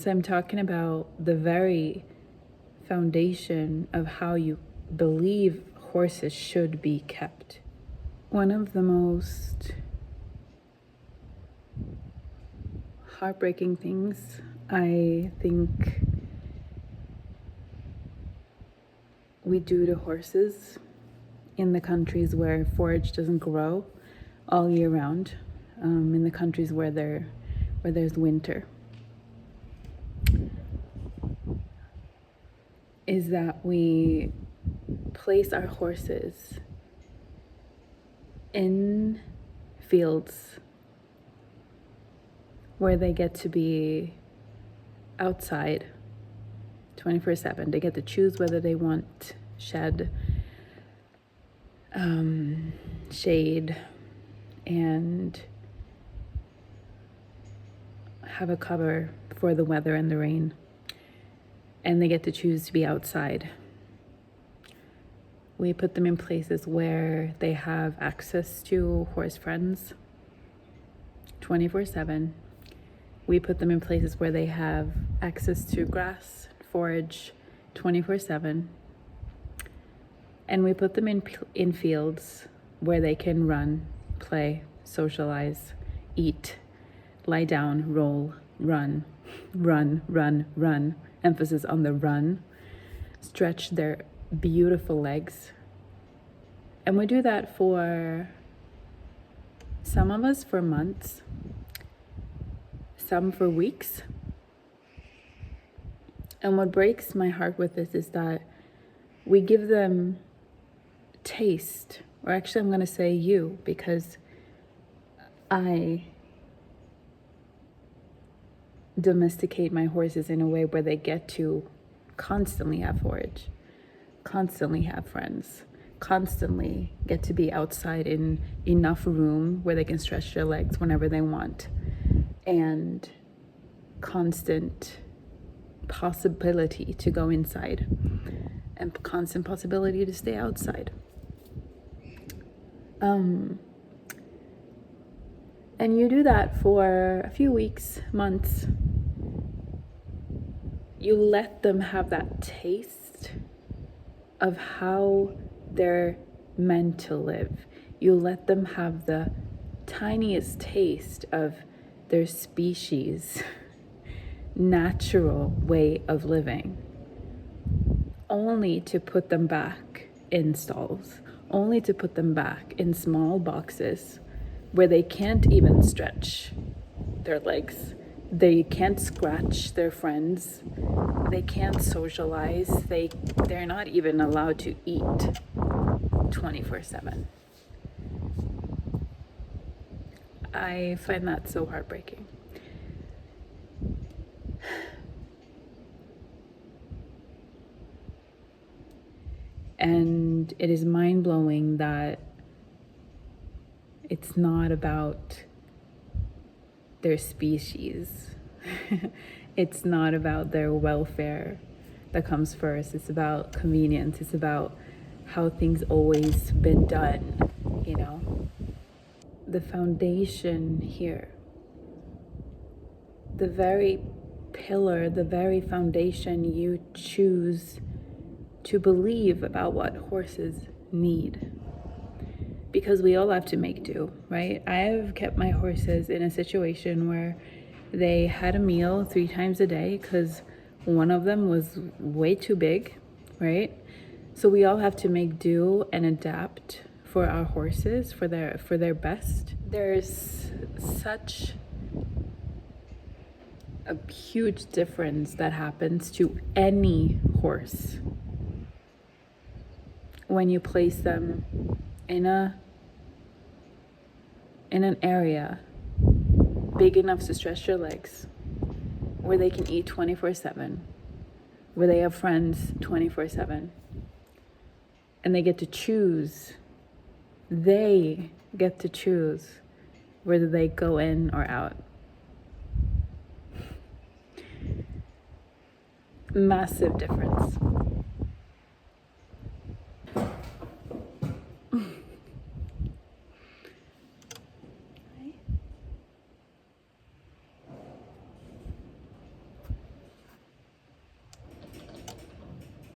So I'm talking about the very foundation of how you believe horses should be kept. One of the most heartbreaking things I think we do to horses in the countries where forage doesn't grow all year round, in the countries where there's winter, is that we place our horses in fields where they get to be outside 24/7. They get to choose whether they want shed, shade, and have a cover for the weather and the rain. And they get to choose to be outside. We put them in places where they have access to horse friends 24/7. We put them in places where they have access to grass, forage 24/7. And we put them in fields where they can run, play, socialize, eat, lie down, roll, run, run, run, run. Emphasis on the run. Stretch their beautiful legs. And we do that for some of us for months, some for weeks. And what breaks my heart with this is that we give them taste, or actually I'm going to say you, because I domesticate my horses in a way where they get to constantly have forage, constantly have friends, constantly get to be outside in enough room where they can stretch their legs whenever they want, and constant possibility to go inside and constant possibility to stay outside. And you do that for a few weeks, months. You let them have that taste of how they're meant to live. You let them have the tiniest taste of their species' natural way of living, only to put them back in stalls, only to put them back in small boxes where they can't even stretch their legs, they can't scratch their friends, they can't socialize, they're not even allowed to eat 24/7. I find that so heartbreaking. And it is mind-blowing that it's not about their species. It's not about their welfare that comes first. It's about convenience. It's about how things always been done, you know? The foundation here, the very pillar, the very foundation you choose to believe about what horses need. Because we all have to make do, right? I have kept my horses in a situation where they had a meal 3 times a day because one of them was way too big, right? So we all have to make do and adapt for our horses, for their best. There's such a huge difference that happens to any horse when you place them in an area big enough to stretch their legs, where they can eat 24/7, where they have friends 24/7, and they get to choose. They get to choose whether they go in or out. Massive difference.